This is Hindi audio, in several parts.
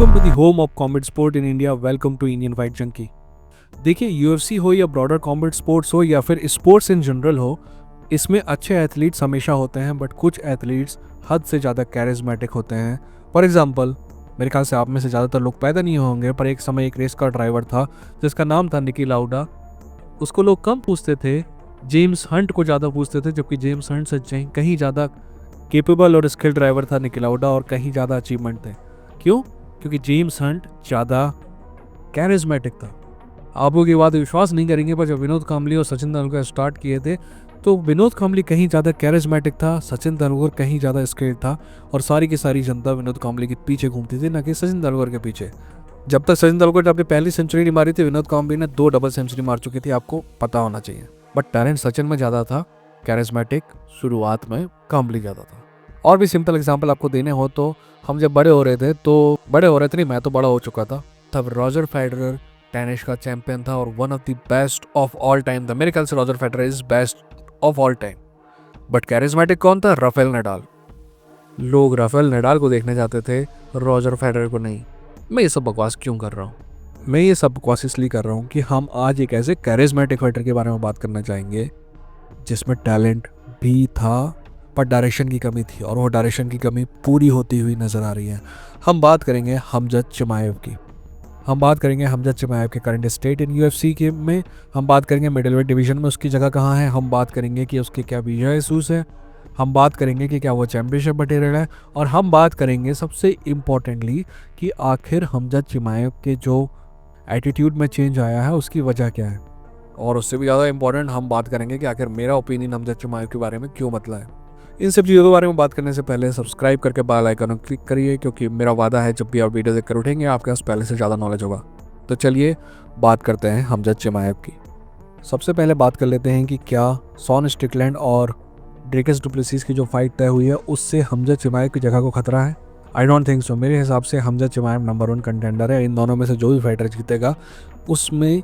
Welcome to the home of combat sport in India. Welcome to Indian fight junkie. देखिए, यूएफसी हो या ब्रॉडर कॉम्बैट स्पोर्ट्स हो या फिर स्पोर्ट्स इन जनरल हो, इसमें अच्छे एथलीट्स हमेशा होते हैं, बट कुछ एथलीट्स हद से ज़्यादा कैरिज्मेटिक होते हैं। फॉर एग्जांपल, मेरे ख्याल से आप में से ज़्यादातर लोग पैदा नहीं होंगे, पर एक समय एक रेस का ड्राइवर था जिसका नाम था निकी लाउडा। उसको लोग कम पूछते थे, जेम्स हंट को ज़्यादा पूछते थे, जबकि जेम्स हंट से कहीं ज़्यादा केपेबल और स्किल ड्राइवर था निकी लाउडा, और कहीं ज़्यादा अचीवमेंट थे। क्यों? क्योंकि जेम्स हंट ज़्यादा कैरिज्मेटिक था। आप लोग ये बात विश्वास नहीं करेंगे, पर जब विनोद कांबली और सचिन तेंदुलकर स्टार्ट किए थे तो विनोद कांबली कहीं ज़्यादा कैरिज्मेटिक था, सचिन तेंदुलकर कहीं ज़्यादा स्किल्ड था, और सारी की सारी जनता विनोद कांबली के पीछे घूमती थी, न कि सचिन तेंदुलकर के पीछे। जब तक सचिन तेंदुलकर ने अपनी पहली सेंचुरी नहीं मारी थी, विनोद कांबली ने 2 डबल सेंचुरी मार चुकी थी, आपको पता होना चाहिए। बट टैलेंट सचिन में ज़्यादा था, कैरिज्मेटिक शुरुआत में कांबली ज़्यादा था। और भी सिंपल एग्जाम्पल आपको देने हो तो, हम जब बड़े हो रहे थे नहीं, मैं तो बड़ा हो चुका था, तब रॉजर फेडरर टेनिस का चैंपियन था और one of the best of all time था। मेरे ख्याल से Roger Federer is best of all time. But charismatic कौन था? Rafael Nadal. लोग राफेल नडाल को देखने जाते थे, रॉजर फेडरर को नहीं। मैं ये सब बकवास क्यों कर रहा हूँ? मैं ये सब बकवास इसलिए कर रहा हूँ कि हम आज एक ऐसे कैरिज्मेटिक फाइटर के बारे में बात करना चाहेंगे जिसमें टैलेंट भी था, पर डायरेक्शन की कमी थी, और वो डायरेक्शन की कमी पूरी होती हुई नज़र आ रही है। हम बात करेंगे हमजद चिमाएव की। हम बात करेंगे हमजद चिमाएव के करंट स्टेट इन यूएफसी के में। हम बात करेंगे मिडलवेट डिवीजन में उसकी जगह कहाँ है। हम बात करेंगे कि उसके क्या वीजा इशूज़ है। हम बात करेंगे कि क्या वो चैम्पियनशिप मटेरियल है। और हम बात करेंगे सबसे इम्पोर्टेंटली कि आखिर हमजद चिमाएव के जो एटीट्यूड में चेंज आया है उसकी वजह क्या है। और उससे भी ज़्यादा इंपॉर्टेंट, हम बात करेंगे कि आखिर मेरा ओपिनियन हमजद चिमाएव के बारे में क्यों बदला है। इन सब चीज़ों के बारे में बात करने से पहले सब्सक्राइब करके बेल आइकन क्लिक करिए, क्योंकि मेरा वादा है जब भी आप वीडियो देखकर उठेंगे आपके पास पहले से ज़्यादा नॉलेज होगा। तो चलिए बात करते हैं हमजद चिमाएव की। सबसे पहले बात कर लेते हैं कि क्या शॉन स्ट्रिकलैंड और ड्रेकस डुप्लेसिस की जो फाइट तय हुई है उससे हमजद चिमाएव की जगह को खतरा है। I don't think so. मेरे हिसाब से हमजद चिमाएव नंबर 1 कंटेंडर है। इन दोनों में से जो भी फाइटर जीतेगा उसमें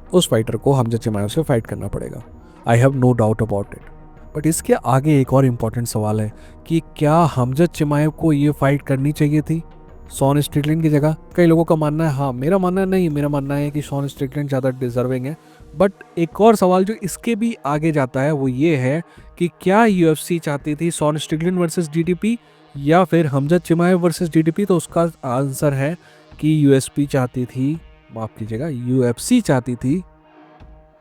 उस फाइटर को हमजद चिमाएव से फाइट करना पड़ेगा। I have no doubt about it. But इसके आगे एक और इम्पॉर्टेंट सवाल है कि क्या हमजद चिमाएव को ये फाइट करनी चाहिए थी शॉन स्ट्रिकलैंड की जगह? कई लोगों का मानना है हाँ, मेरा मानना नहीं, मेरा मानना है कि शॉन स्ट्रिकलैंड ज़्यादा डिजर्विंग है। बट एक और सवाल जो इसके भी आगे जाता है वो ये है कि क्या यूएफसी चाहती थी शॉन स्ट्रिकलैंड वर्सेस डीडीपी या फिर हमजद चिमाएव वर्सेस डीडीपी? तो उसका आंसर है कि यूएफसी चाहती थी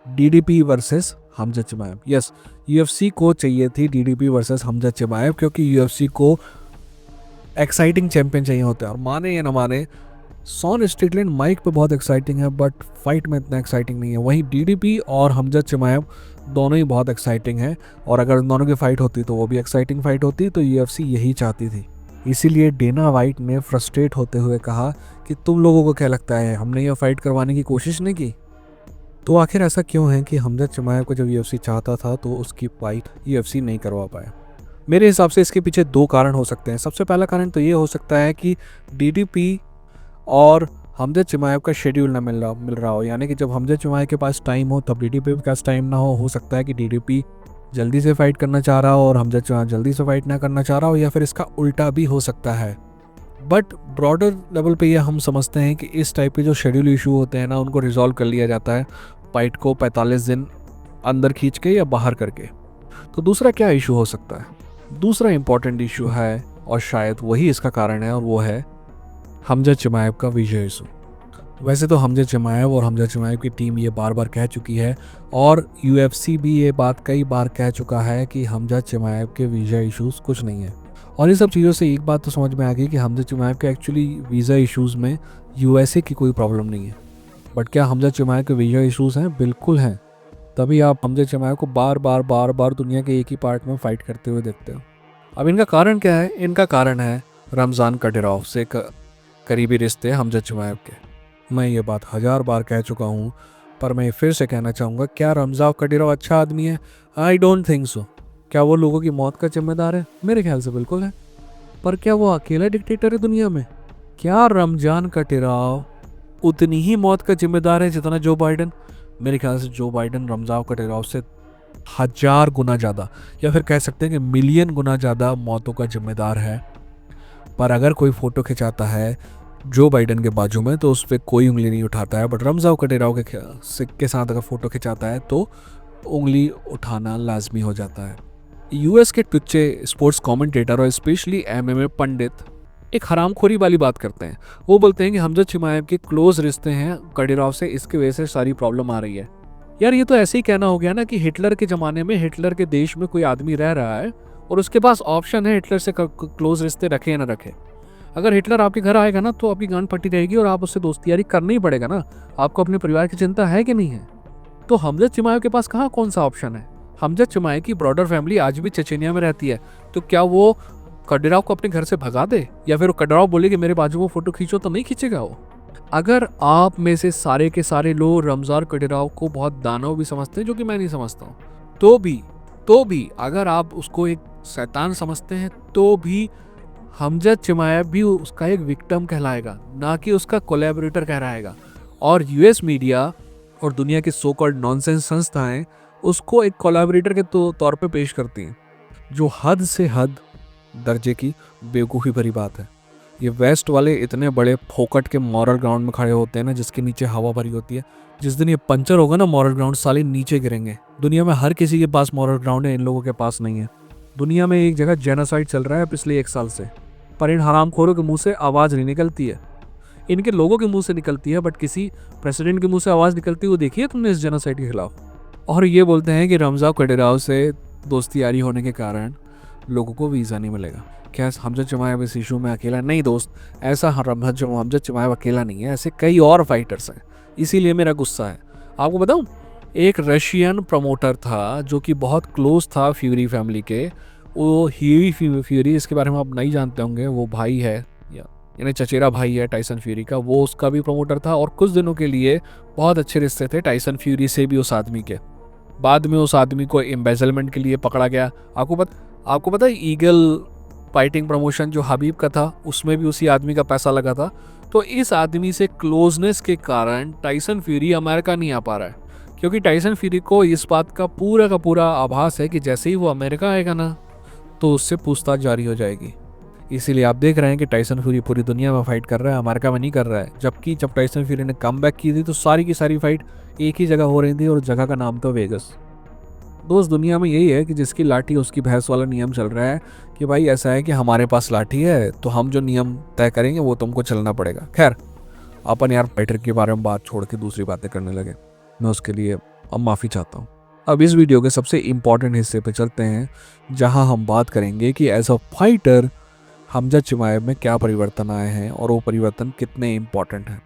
डीडीपी वर्सेस हमजद चिमाएव। यस, यूएफसी को चाहिए थी डीडीपी वर्सेस हमजद चिमाएव, क्योंकि यूएफसी को एक्साइटिंग चैंपियन चाहिए होता है। और माने या ना माने, शॉन स्ट्रिकलैंड माइक पे बहुत एक्साइटिंग है, बट फाइट में इतना एक्साइटिंग नहीं है। वहीं डीडीपी और हमजद चिमाएव दोनों ही बहुत एक्साइटिंग है, और अगर इन दोनों की फाइट होती तो वो भी एक्साइटिंग फाइट होती। तो यूएफसी यही चाहती थी। इसीलिए डेना वाइट ने फ्रस्ट्रेट होते हुए कहा कि तुम लोगों को क्या लगता है, हमने ये फाइट करवाने की कोशिश नहीं की? तो आखिर ऐसा क्यों है कि हमजद चिमाएव को जब यूएफसी चाहता था तो उसकी फाइट यूएफसी नहीं करवा पाया? मेरे हिसाब से इसके पीछे 2 कारण हो सकते हैं। सबसे पहला कारण तो ये हो सकता है कि डीडीपी और हमजद चिमाएव का शेड्यूल ना मिल रहा हो, यानी कि जब हमजद चिमाएव के पास टाइम हो तब डीडीपी के पास टाइम ना हो सकता है कि डीडीपी जल्दी से फाइट करना चाह रहा हो और हमजद चिमाएव जल्दी से फाइट ना करना चाह रहा हो, या फिर इसका उल्टा भी हो सकता है। बट ब्रॉडर लेवल पे ये हम समझते हैं कि इस टाइप के जो शेड्यूल इशू होते हैं ना, उनको रिजॉल्व कर लिया जाता है फाइट को 45 दिन अंदर खींच के या बाहर करके। तो दूसरा क्या इशू हो सकता है? दूसरा इंपॉर्टेंट इशू है, और शायद वही इसका कारण है, और वो है हमजद चिमाएव का वीजा इशू। वैसे तो हमजद चिमाएव और हमजद चिमाएव की टीम ये बार बार कह चुकी है, और यूएफसी भी ये बात कई बार कह चुका है कि हमजद चिमाएव के वीज़ा इश्यूज़ कुछ नहीं है। और इन सब चीज़ों से एक बात तो समझ में आ गई कि हमजद चिमाएव के एक्चुअली वीज़ा इश्यूज़ में यूएसए की कोई प्रॉब्लम नहीं है। बट क्या हमजद चिमाएव के वीजा इशूज़ हैं? बिल्कुल हैं। तभी आप हमजद चिमाएव को बार बार दुनिया के एक ही पार्ट में फ़ाइट करते हुए देखते हो। अब इनका कारण क्या है? इनका कारण है रमज़ान कडिरोव से करीबी रिश्ते हमजद चिमाएव के। मैं ये बात 1000 बार कह चुका हूँ, पर मैं फिर से कहना चाहूँगा, क्या रमज़ान कडिरोव अच्छा आदमी है? I don't think so. क्या वो लोगों की मौत का जिम्मेदार है? मेरे ख्याल से बिल्कुल है। पर क्या वो अकेला डिक्टेटर है दुनिया में? क्या रमज़ान कडिरोव उतनी ही मौत का जिम्मेदार है जितना जो बाइडन? मेरे ख्याल से जो बाइडन रमज़ान कडिरोव से 1000 गुना ज़्यादा, या फिर कह सकते हैं कि मिलियन गुना ज़्यादा मौतों का जिम्मेदार है। पर अगर कोई फ़ोटो खिंचाता है जो बाइडन के बाजू में तो उस पर कोई उंगली नहीं उठाता है, बट रमजाओ कटेराव के साथ अगर फ़ोटो खिंचाता है तो उंगली उठाना लाजमी हो जाता है। यूएस के टुच्चे स्पोर्ट्स कमेंटेटर और स्पेशली एमएमए पंडित एक हरामखोरी वाली बात करते हैं। वो बोलते हैं कि हमजद चिमाएव के क्लोज रिश्ते हैं कडेराव से, इसकी वजह से सारी प्रॉब्लम आ रही है। यार ये तो ऐसे ही कहना हो गया ना कि हिटलर के ज़माने में हिटलर के देश में कोई आदमी रह रहा है और उसके पास ऑप्शन है हिटलर से क्लोज रिश्ते रखे या ना रखे। अगर हिटलर आपके घर आएगा ना तो आपकी गांड फटी रहेगी और आप उससे दोस्ती यारी करनी ही पड़ेगा ना। आपको अपने परिवार की चिंता है कि नहीं है? तो हमजद चिमाएव के पास कहाँ कौन सा ऑप्शन है? हमजद चिमाएव की ब्रॉडर फैमिली आज भी चेचेनिया में रहती है, तो क्या वो कडेराव को अपने घर से भगा दे? या फिर कडेराव बोले कि मेरे बाजू में फोटो खींचो, तो नहीं खींचेगा वो। अगर आप में से सारे के सारे लोग रमज़ान कडेराव को बहुत दानव भी समझते हैं, जो कि मैं नहीं समझता हूँ, तो भी अगर आप उसको एक शैतान समझते हैं, तो भी हमजद चिमाएव भी उसका एक विक्टिम कहलाएगा, ना कि उसका कोलैबोरेटर कहलाएगा। और यूएस मीडिया और दुनिया की सो कॉल्ड नॉनसेंस संस्थाएं उसको एक कोलैबोरेटर के तौर पे पेश करती हैं, जो हद से हद दर्जे की बेवकूफ़ी भरी बात है। ये वेस्ट वाले इतने बड़े फोकट के मॉरल ग्राउंड में खड़े होते हैं ना, जिसके नीचे हवा भरी होती है। जिस दिन ये पंचर होगा ना मॉरल ग्राउंड, साले नीचे गिरेंगे। दुनिया में हर किसी के पास मॉरल ग्राउंड है, इन लोगों के पास नहीं है। दुनिया में एक जगह जेनोसाइड चल रहा है पिछले 1 साल से, पर इन हरामखोरों के मुंह से आवाज़ नहीं निकलती है। इनके लोगों के मुंह से निकलती है, बट किसी प्रेसिडेंट के मुंह से आवाज़ निकलती हुई देखी है तुमने इस जेनोसाइड के खिलाफ? और ये बोलते हैं कि रमज़ान कडेराव से दोस्ती यारी होने के कारण लोगों को वीज़ा नहीं मिलेगा। क्या हमजद चिमाएव इस इशू में अकेला? नहीं दोस्त, ऐसा हमजद चिमाएव अकेला नहीं है, ऐसे कई और फाइटर्स हैं। इसीलिए मेरा गुस्सा है। आपको बताऊं, एक रशियन प्रमोटर था जो कि बहुत क्लोज था फ्यूरी फैमिली के, वो ह्यूई फ्यूरी, इसके बारे में आप नहीं जानते होंगे, वो भाई है यानी चचेरा भाई है टाइसन फ्यूरी का, वो उसका भी प्रमोटर था। और कुछ दिनों के लिए बहुत अच्छे रिश्ते थे टाइसन फ्यूरी से भी उस आदमी के। बाद में उस आदमी को एम्बेजलमेंट के लिए पकड़ा गया। आपको पता है ईगल फाइटिंग प्रमोशन जो हबीब का था, उसमें भी उसी आदमी का पैसा लगा था। तो इस आदमी से क्लोजनेस के कारण टाइसन फ्यूरी अमेरिका नहीं आ पा रहा है, क्योंकि टाइसन फ्यूरी को इस बात का पूरा आभास है कि जैसे ही वो अमेरिका आएगा ना तो उससे पूछताछ जारी हो जाएगी। इसीलिए आप देख रहे हैं कि टाइसन फ्यूरी पूरी दुनिया में फाइट कर रहा है, अमेरिका में नहीं कर रहा है। जबकि जब टाइसन फ्यूरी ने कमबैक की थी तो सारी की सारी फाइट एक ही जगह हो रही थी, और जगह का नाम था वेगस। दोस्त, दुनिया में यही है कि जिसकी लाठी उसकी भैंस वाला नियम चल रहा है कि भाई ऐसा है कि हमारे पास लाठी है तो हम जो नियम तय करेंगे वो तुमको चलना पड़ेगा। खैर, अपन यार फाइटर के बारे में बात छोड़ के दूसरी बातें करने लगे, मैं उसके लिए अब माफ़ी चाहता हूँ। अब इस वीडियो के सबसे इम्पॉर्टेंट हिस्से पे चलते हैं, जहाँ हम बात करेंगे कि एज अ फाइटर हमजद चिमाएव में क्या परिवर्तन आए हैं और वो परिवर्तन कितने इम्पॉर्टेंट हैं।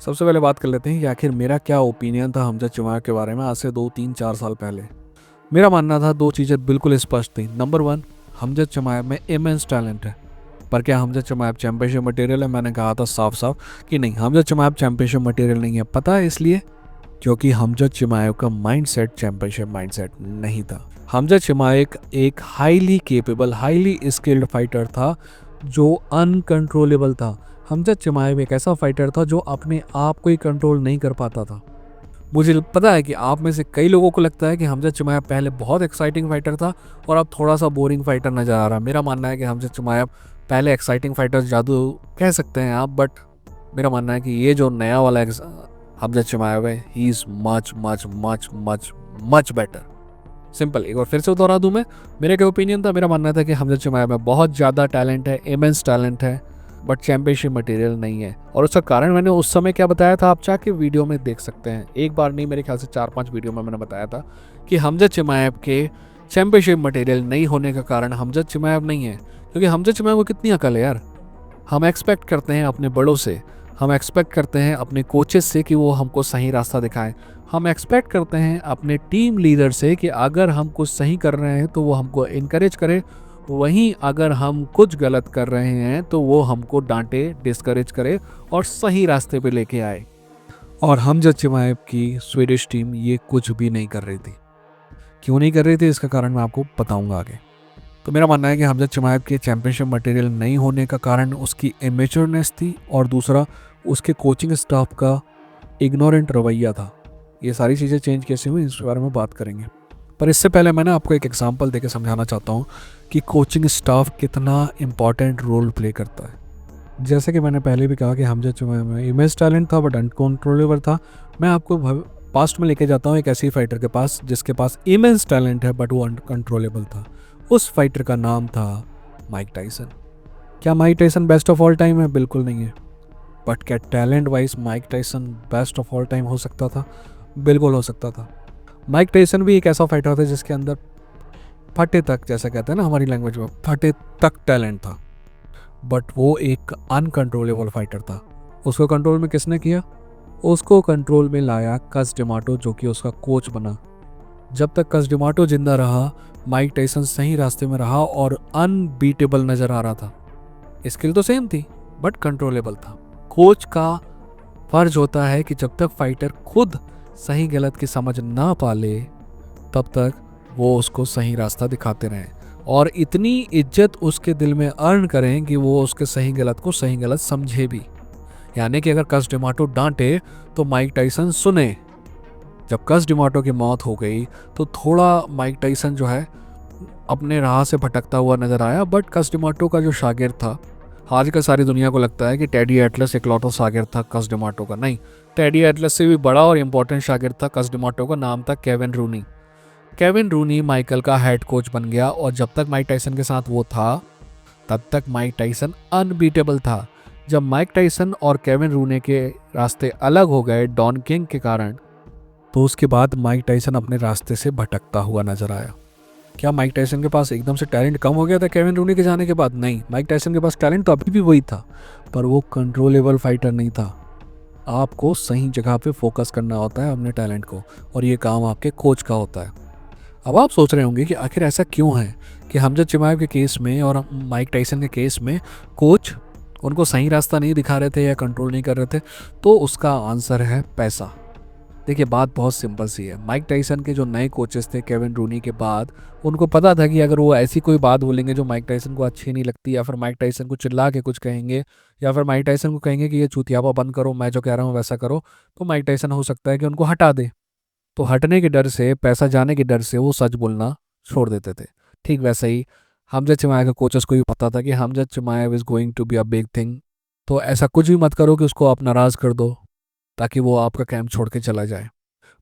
सबसे पहले बात कर लेते हैं कि आखिर मेरा क्या ओपिनियन था हमजद चिमाएव के बारे में आज से 2, 3, 4 साल पहले। मेरा मानना था 2 चीज़ें बिल्कुल स्पष्ट थी। नंबर 1, हमजद चिमाएव में इमेंस टैलेंट है, पर क्या हमजद चिमाएव चैंपियनशिप मटेरियल है? मैंने कहा था साफ साफ कि नहीं, हमजद चिमाएव चैंपियनशिप मटेरियल नहीं है। पता है इसलिए क्योंकि हमजद चिमाएव का माइंडसेट चैंपियनशिप माइंडसेट नहीं था। हमजद चिमाएव एक highly capable, highly skilled fighter था जो अनकंट्रोलेबल था। हमजद चिमाएव एक ऐसा फाइटर था जो अपने आप को ही कंट्रोल नहीं कर पाता था। मुझे पता है कि आप में से कई लोगों को लगता है कि हमजद चिमाएव पहले बहुत एक्साइटिंग फाइटर था और अब थोड़ा सा बोरिंग फाइटर नज़र आ रहा। मेरा मानना है कि हमजद चिमाएव पहले एक्साइटिंग फाइटर जादू कह सकते हैं आप, बट मेरा मानना है कि ये जो नया वाला हमजद चिमाएव है, he is much much much much much better. Simple, एक बार फिर से दोहरा दूँ मैं, मेरा क्या ओपिनियन था? मेरा मानना था कि हमजद चिमाएव में बहुत ज़्यादा टैलेंट है, इमेंस टैलेंट है, बट चैंपियनशिप मटेरियल नहीं है। और उसका कारण मैंने उस समय क्या बताया था, आप जाके वीडियो में देख सकते हैं। एक बार नहीं, मेरे ख्याल से 4-5 वीडियो में मैंने बताया था कि हमजद चिमाएव के चैंपियनशिप मटेरियल नहीं होने का कारण हमजद चिमाएव नहीं है, क्योंकि हमजद चिमाएव को कितनी अकल है यार। हम एक्सपेक्ट करते हैं अपने बड़ों से, हम एक्सपेक्ट करते हैं अपने कोचेस से कि वो हमको सही रास्ता दिखाएं, हम एक्सपेक्ट करते हैं अपने टीम लीडर से कि अगर हम कुछ सही कर रहे हैं तो वो हमको इनकरेज करे, वहीं अगर हम कुछ गलत कर रहे हैं तो वो हमको डांटे, डिस्करेज करे और सही रास्ते पे लेके आए। और हमजद चिमाएव की स्वीडिश टीम ये कुछ भी नहीं कर रही थी। क्यों नहीं कर रही थी, इसका कारण मैं आपको बताऊंगा आगे। तो मेरा मानना है कि हमजद चिमाएव के चैंपियनशिप मटेरियल नहीं होने का कारण उसकी इमेच्योरनेस थी, और दूसरा उसके कोचिंग स्टाफ का इग्नोरेंट रवैया था। ये सारी चीज़ें चेंज कैसे हुई, इसके बारे में बात करेंगे। पर इससे पहले मैं आपको एक एग्जांपल देके समझाना चाहता हूँ कि कोचिंग स्टाफ कितना इम्पॉर्टेंट रोल प्ले करता है। जैसे कि मैंने पहले भी कहा कि हमजा चिमाया में इमेज टैलेंट था बट अनकंट्रोलेबल था। मैं आपको पास्ट में लेके जाता हूँ एक ऐसी फाइटर के पास जिसके पास इमेज टैलेंट है बट वो अनकंट्रोलेबल था। उस फाइटर का नाम था माइक टाइसन। क्या Mike Tyson best of all time है? बिल्कुल नहीं है। बट क्या talent wise Mike Tyson best of all time हो सकता था? बिल्कुल हो सकता था। माइक टाइसन भी एक ऐसा फाइटर था जिसके अंदर फटे तक, जैसा कहते हैं ना हमारी लैंग्वेज में, फटे तक टैलेंट था। बट वो एक अनकंट्रोलेबल फाइटर था। उसको कंट्रोल में किसने किया? उसको कंट्रोल में लाया कस डिमाटो, जो कि उसका कोच बना। जब तक कस डिमाटो जिंदा रहा, माइक टाइसन सही रास्ते में रहा और अनबीटेबल नजर आ रहा था। स्किल तो सेम थी बट कंट्रोलेबल था। कोच का फर्ज होता है कि जब तक फाइटर खुद सही गलत की समझ ना पाले तब तक वो उसको सही रास्ता दिखाते रहें और इतनी इज्जत उसके दिल में अर्न करें कि वो उसके सही गलत को सही गलत समझे भी। यानी कि अगर कस डिमाटो डांटे तो माइक टाइसन सुने। जब कस डिमाटो की मौत हो गई तो थोड़ा माइक टाइसन जो है अपने राह से भटकता हुआ नजर आया। बट कस डिमाटो का जो शागिर्द था, आजकल सारी दुनिया को लगता है कि टेडी एटलस इकलौता शागिर्द था कस डिमाटो का। नहीं, टेडी एटलस से भी बड़ा और इम्पोर्टेंट शागिर्द था कस डिमाटो का। नाम था केविन रूनी। केविन रूनी माइकल का हेड कोच बन गया और जब तक माइक टाइसन के साथ वो था तब तक माइक टाइसन अनबीटेबल था। जब माइक टाइसन और केविन रूनी के रास्ते अलग हो गए डॉन किंग के कारण, तो उसके बाद माइक टाइसन अपने रास्ते से भटकता हुआ नजर आया। क्या माइक टाइसन के पास एकदम से टैलेंट कम हो गया था केविन रूनी के जाने के बाद? नहीं, माइक टाइसन के पास टैलेंट तो अभी भी वही था, पर वो कंट्रोलेबल फाइटर नहीं था। आपको सही जगह पे फोकस करना होता है अपने टैलेंट को, और ये काम आपके कोच का होता है। अब आप सोच रहे होंगे कि आखिर ऐसा क्यों है कि हमजा चिमाएव के केस में और माइक टाइसन के केस में कोच उनको सही रास्ता नहीं दिखा रहे थे या कंट्रोल नहीं कर रहे थे? तो उसका आंसर है पैसा। देखिए, बात बहुत सिंपल सी है। माइक टाइसन के जो नए कोचेस थे केविन रूनी के बाद, उनको पता था कि अगर वो ऐसी कोई बात बोलेंगे जो माइक टाइसन को अच्छी नहीं लगती, या फिर माइक टाइसन को चिल्ला के कुछ कहेंगे, या फिर माइक टाइसन को कहेंगे कि ये चूतियापा बंद करो, मैं जो कह रहा हूँ वैसा करो, तो माइक टाइसन हो सकता है कि उनको हटा दे। तो हटने के डर से, पैसा जाने के डर से वो सच बोलना छोड़ देते थे। ठीक वैसे ही हमजा चिमाया के कोचेस को भी पता था कि Khamzat Chimaev is going to be a big thing. तो ऐसा कुछ भी मत करो कि उसको आप नाराज़ कर दो ताकि वो आपका कैंप छोड़ के चला जाए।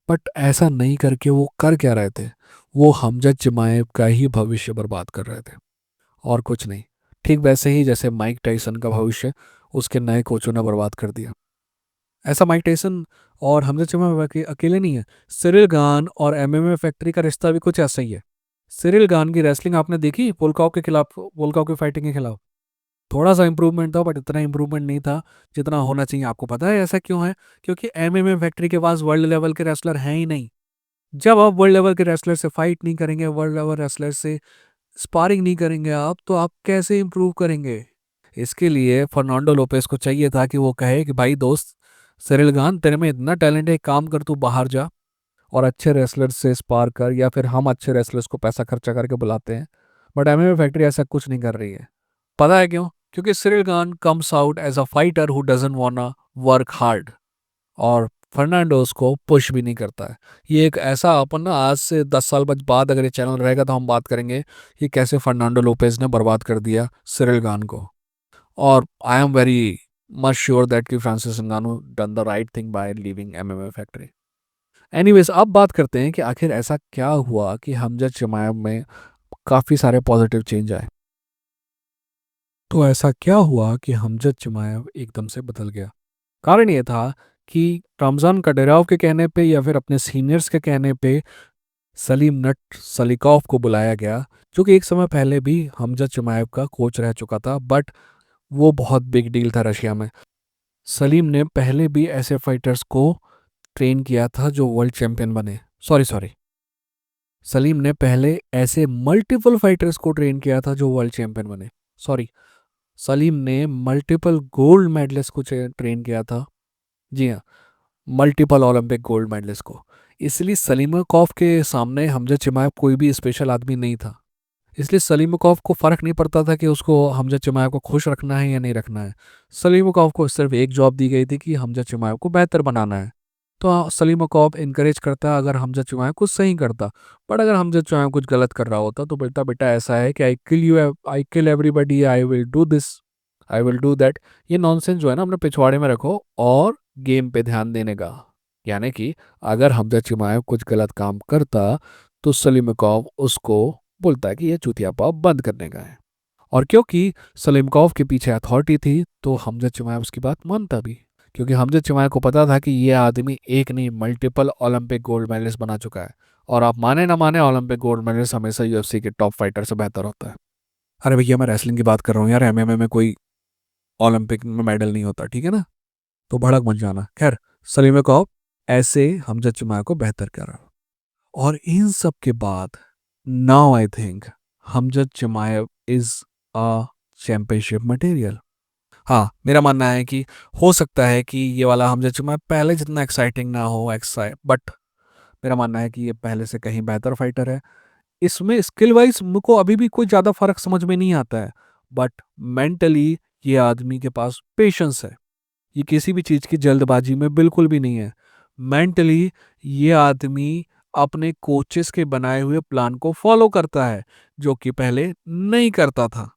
बट ऐसा नहीं करके वो कर क्या रहे थे? वो हमजा चिमाएव का ही भविष्य बर्बाद कर रहे थे, और कुछ नहीं। ठीक वैसे ही जैसे माइक टाइसन का भविष्य उसके नए कोचों ने बर्बाद कर दिया। ऐसा माइक टाइसन और हमजा चिमाएव अकेले नहीं है। सिरिल गान और एमएमए फैक्ट्री का रिश्ता भी कुछ ऐसा ही है। सिरिल गान की रेसलिंग आपने देखी पोलकॉव के खिलाफ, पोलकॉव की फाइटिंग के खिलाफ? थोड़ा सा इंप्रूवमेंट था बट इतना इंप्रूवमेंट नहीं था जितना होना चाहिए। आपको पता है ऐसा क्यों है? क्योंकि एमएमए फैक्ट्री के पास वर्ल्ड लेवल के रेसलर हैं ही नहीं। जब आप वर्ल्ड लेवल के रेसलर से फाइट नहीं करेंगे, वर्ल्ड लेवल रेसलर से स्पारिंग नहीं करेंगे आप, तो आप कैसे इंप्रूव करेंगे? इसके लिए फर्नांडो लोपेस को चाहिए था कि वो कहे कि भाई दोस्त सिरिल गान, तेरे में इतना टैलेंट है, एक काम कर, तू बाहर जा और अच्छे रेसलर से स्पार कर, या फिर हम अच्छे रेसलर्स को पैसा खर्चा करके बुलाते हैं। बट एमएमए फैक्ट्री ऐसा कुछ नहीं कर रही है। पता है क्यों? क्योंकि Ciryl Gane comes out as a fighter who doesn't wanna work hard, और फर्नांडो उसको पुश भी नहीं करता है। ये एक ऐसा, अपन ना आज से 10 साल बाद अगर ये चैनल रहेगा तो हम बात करेंगे कि कैसे फर्नांडो लोपेज ने बर्बाद कर दिया सिरिल गान को। और I am very much sure that कि Francis Ngannou done the right thing by leaving MMA factory. Anyways, अब बात करते हैं कि आखिर ऐसा क्या हुआ कि हमजा चिमाएव में काफ़ी सारे पॉजिटिव चेंज आए। तो ऐसा क्या हुआ कि हमजा चिमाएव एकदम से बदल गया? कारण ये था कि रमज़ान कडिरोव के कहने पे या फिर अपने सीनियर्स के कहने पे सलीम नट सलीकॉफ को बुलाया गया, जो कि एक समय पहले भी हमजा चिमाएव का कोच रह चुका था। बट वो बहुत बिग डील था रशिया में। सलीम ने पहले भी ऐसे फाइटर्स को ट्रेन किया था जो वर्ल्ड चैंपियन बने। सॉरी सॉरी, सलीम ने पहले ऐसे मल्टीपल फाइटर्स को ट्रेन किया था जो वर्ल्ड चैंपियन बने। सॉरी, सलीम ने मल्टीपल गोल्ड मेडलिस्ट को ट्रेन किया था। जी हाँ, मल्टीपल ओलंपिक गोल्ड मेडलिस्ट को। इसलिए सलीमकोव के सामने हमजा चिमाएव कोई भी स्पेशल आदमी नहीं था। इसलिए सलीमकोव को फ़र्क नहीं पड़ता था कि उसको हमजा चिमाएव को खुश रखना है या नहीं रखना है। सलीमकोव को सिर्फ एक जॉब दी गई थी कि हमजा चिमाएव को बेहतर बनाना है। तो सलीमकोव इनकरेज करता अगर हमजा चिमाएव कुछ सही करता। बट अगर हमजा चिमाएव कुछ गलत कर रहा होता तो बेटा बेटा ऐसा है कि I kill you, I kill everybody, I will do this, I will do that. ये नॉनसेंस जो है ना अपने पिछवाड़े में रखो और गेम पे ध्यान देने का। यानी कि अगर हमजा चिमाएव कुछ गलत काम करता तो सलीमकोव उसको बोलता है कि ये चूतियापा बंद करने का है। और क्योंकि सलीमकोव के पीछे अथॉरिटी थी तो हमजा चिमाएव उसकी बात मानता भी, क्योंकि हमजा चिमाएव को पता था कि ये आदमी एक नहीं मल्टीपल ओलंपिक गोल्ड मेडलिस्ट बना चुका है। और आप माने ना माने, ओलंपिक गोल्ड मेडलिस्ट हमेशा यूएफसी के टॉप फाइटर से बेहतर होता है। अरे भैया मैं रेसलिंग की बात कर रहा हूँ यार, एमएमए में कोई ओलंपिक में मेडल नहीं होता, ठीक है ना। तो भड़क मत जाना। खैर, सलीमकोव ऐसे हमजा चिमाएव को बेहतर कर रहा। और इन सब के बाद now I think हमजद चिमाएव is a championship material. हाँ, मेरा मानना है कि हो सकता है कि ये वाला हमजद चिमाएव पहले जितना एक्साइटिंग ना हो बट मेरा मानना है कि ये पहले से कहीं बेहतर फाइटर है। इसमें स्किल वाइज मुझको अभी भी कोई ज़्यादा फर्क समझ में नहीं आता है, बट मेंटली ये आदमी के पास पेशेंस है। ये किसी भी चीज़ की जल्दबाजी में बिल्कुल भी नहीं है। मेंटली ये आदमी अपने कोचेस के बनाए हुए प्लान को फॉलो करता है, जो कि पहले नहीं करता था।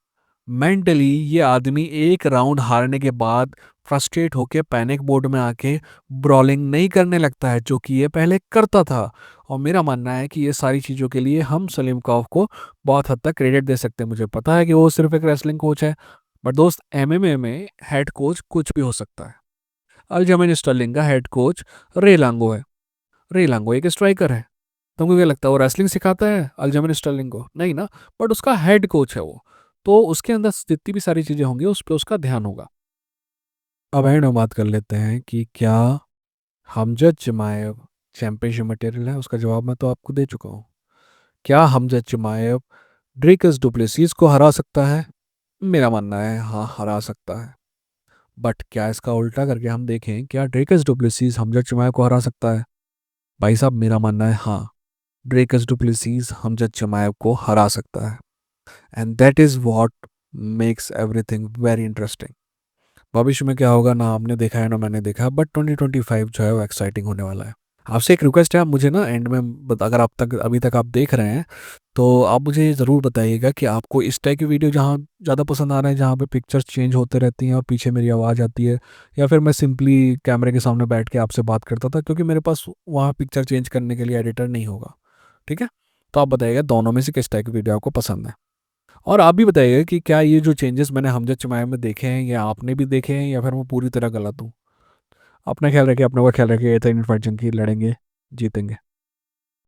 मेंटली ये आदमी एक राउंड हारने के बाद फ्रस्ट्रेट होकर पैनिक मोड में आके ब्रॉलिंग नहीं करने लगता है, जो कि ये पहले करता था। और मेरा मानना है कि ये सारी चीज़ों के लिए हम सलीम कौफ को बहुत हद तक क्रेडिट दे सकते हैं। मुझे पता है कि वो सिर्फ एक रेसलिंग कोच है, बट दोस्त एमएमए में हेड कोच कुछ भी हो सकता है। अल्जमेन स्टर्लिंग का हेड कोच रे लांगो है। रे लांगो एक स्ट्राइकर है। तुमको क्या लगता है वो रेसलिंग सिखाता है अल्जमेन स्टर्लिंग को? नहीं ना। बट उसका हेड कोच है वो, तो उसके अंदर जितनी भी सारी चीज़ें होंगी उस पर उसका ध्यान होगा। अब एंड में बात कर लेते हैं कि क्या हमजद चिमाएव चैंपियनशिप मटेरियल है। उसका जवाब मैं तो आपको दे चुका हूँ। क्या हमजद चिमाएव ड्रेकस डुप्लेसिस को हरा सकता है? मेरा मानना है हाँ, हरा सकता है। बट क्या इसका उल्टा करके हम देखें, क्या ड्रेकस डुप्लेसिस हमजद चिमाएव को हरा सकता है? भाई साहब मेरा मानना है हाँ, ड्रेकस डुप्लेसिस हमजद चिमाएव को हरा सकता है। And that is what makes everything very interesting. भविष्य में क्या होगा ना आपने देखा है ना मैंने देखा, बट 2025 जो है वो एक्साइटिंग होने वाला है। आपसे एक रिक्वेस्ट है, आप मुझे ना एंड में अगर आप तक अभी तक आप देख रहे हैं तो आप मुझे ज़रूर बताइएगा कि आपको इस टाइप की वीडियो जहाँ ज़्यादा पसंद आ रहे हैं, जहाँ पे पिक्चर्स चेंज होते रहती हैं और पीछे मेरी आवाज़ आती है, या फिर मैं सिंपली कैमरे के सामने बैठ के आपसे बात करता था, क्योंकि मेरे पास वहाँ पिक्चर चेंज करने के लिए एडिटर नहीं होगा। ठीक है, तो आप बताइएगा दोनों में से किस टाइप की वीडियो आपको पसंद है। और आप भी बताइएगा कि क्या ये जो चेंजेस मैंने हमजद चमाय में देखे हैं या आपने भी देखे हैं, या फिर मैं पूरी तरह गलत हूँ। अपना ख्याल रखिए, अपने का ख्याल रखिए। ये था इंडियन फाइट जंकी, लड़ेंगे जीतेंगे।